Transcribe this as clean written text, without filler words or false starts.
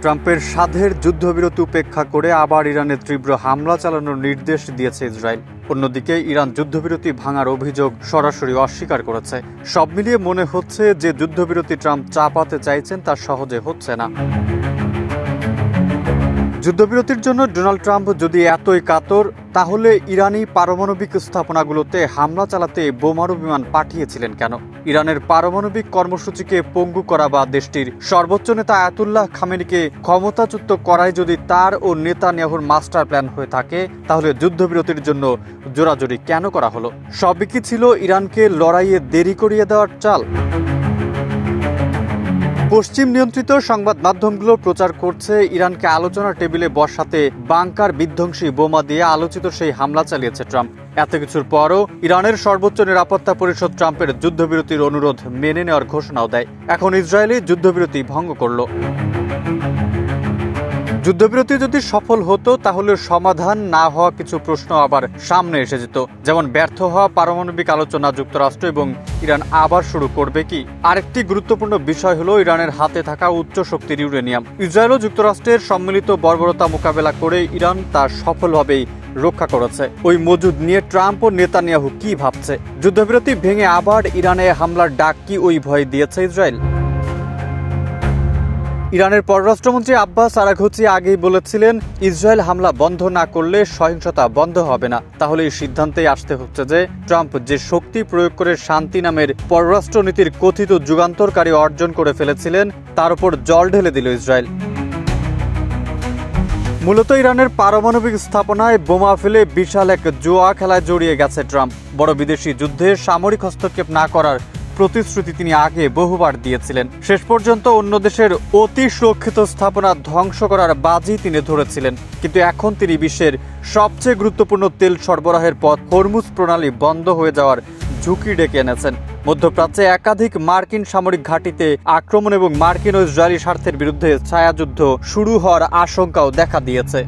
ট্রাম্পের সাধের যুদ্ধবিরতি উপেক্ষা করে আবার ইরানে তীব্র হামলা চালানোর নির্দেশ দিয়েছে ইসরায়েল। অন্যদিকে ইরান যুদ্ধবিরতি ভাঙার অভিযোগ সরাসরি অস্বীকার করেছে। সব মিলিয়ে মনে হচ্ছে যে যুদ্ধবিরতি ট্রাম্প চাপাতে চাইছেন তা সহজে হচ্ছে না। যুদ্ধবিরতির জন্য ডোনাল্ড ট্রাম্প যদি এতই কাতর, তাহলে ইরানি পারমাণবিক স্থাপনাগুলোতে হামলা চালাতে বোমারু বিমান পাঠিয়েছিলেন কেন? ইরানের পারমাণবিক কর্মসূচিকে পঙ্গু করা বা দেশটির সর্বোচ্চ নেতা আয়াতুল্লাহ খামেনিকে ক্ষমতাচ্যুত করাই যদি তার ও নেতানিয়াহুর মাস্টার প্ল্যান হয়ে থাকে, তাহলে যুদ্ধবিরতির জন্য জোরাজুরি কেন করা হলো? সবই কি ছিল ইরানকে লড়াইয়ে দেরি করিয়ে দেওয়ার চাল? পশ্চিম নিয়ন্ত্রিত সংবাদ মাধ্যমগুলো প্রচার করছে ইরানকে আলোচনার টেবিলে বসাতে বাংকার বিধ্বংসী বোমা দিয়ে আলোচিত সেই হামলা চালিয়েছে ট্রাম্প। এত কিছুর পরও ইরানের সর্বোচ্চ নিরাপত্তা পরিষদ ট্রাম্পের যুদ্ধবিরতির অনুরোধ মেনে নেওয়ার ঘোষণাও দেয়। এখন ইসরায়েলি যুদ্ধবিরতি ভঙ্গ করল। যুদ্ধবিরতি যদি সফল হতো, তাহলে সমাধান না হওয়া কিছু প্রশ্ন আবার সামনে এসে যেত, যেমন ব্যর্থ হওয়া পারমাণবিক আলোচনা যুক্তরাষ্ট্র এবং ইরান আবার শুরু করবে কি। আরেকটি গুরুত্বপূর্ণ বিষয় হলো ইরানের হাতে থাকা উচ্চ শক্তির ইউরেনিয়াম। ইসরায়েল ও যুক্তরাষ্ট্রের সম্মিলিত বর্বরতা মোকাবেলা করে ইরান তা সফলভাবেই রক্ষা করেছে। ওই মজুদ নিয়ে ট্রাম্প ও নেতানিয়াহু কি ভাবছে? যুদ্ধবিরতি ভেঙে আবার ইরানে হামলার ডাক কি ওই ভয় দিয়েছে ইসরায়েল? ইরানের পররাষ্ট্রমন্ত্রী আব্বাস আরাঘচি আগেই বলেছিলেন, ইসরায়েল হামলা বন্ধ না করলে সহিংসতা বন্ধ হবে না। তাহলে এই সিদ্ধান্তেই আসতে হচ্ছে যে ট্রাম্প যে শক্তি প্রয়োগ করে শান্তি নামের পররাষ্ট্রনীতির কথিত যুগান্তরকারী অর্জন করে ফেলেছিলেন, তার উপর জল ঢেলে দিল ইসরায়েল। মূলত ইরানের পারমাণবিক স্থাপনায় বোমা ফেলে বিশাল এক জুয়া খেলায় জড়িয়ে গেছে ট্রাম্প। বড় বিদেশি যুদ্ধে সামরিক হস্তক্ষেপ না করার প্রতিশ্রুতি তিনি আগে বহুবার দিয়েছিলেন। শেষ পর্যন্ত অন্য দেশের অতি সুরক্ষিত স্থাপনা ধ্বংস করার বাজি তিনি ধরেছিলেন। কিন্তু এখন তিনি বিশ্বের সবচেয়ে গুরুত্বপূর্ণ তেল সরবরাহের পথ হরমুজ প্রণালী বন্ধ হয়ে যাওয়ার ঝুঁকি ডেকে এনেছেন। মধ্যপ্রাচ্যে একাধিক মার্কিন সামরিক ঘাঁটিতে আক্রমণ এবং মার্কিন ও ইসরায়েলি স্বার্থের বিরুদ্ধে ছায়াযুদ্ধ শুরু হওয়ার আশঙ্কাও দেখা দিয়েছে।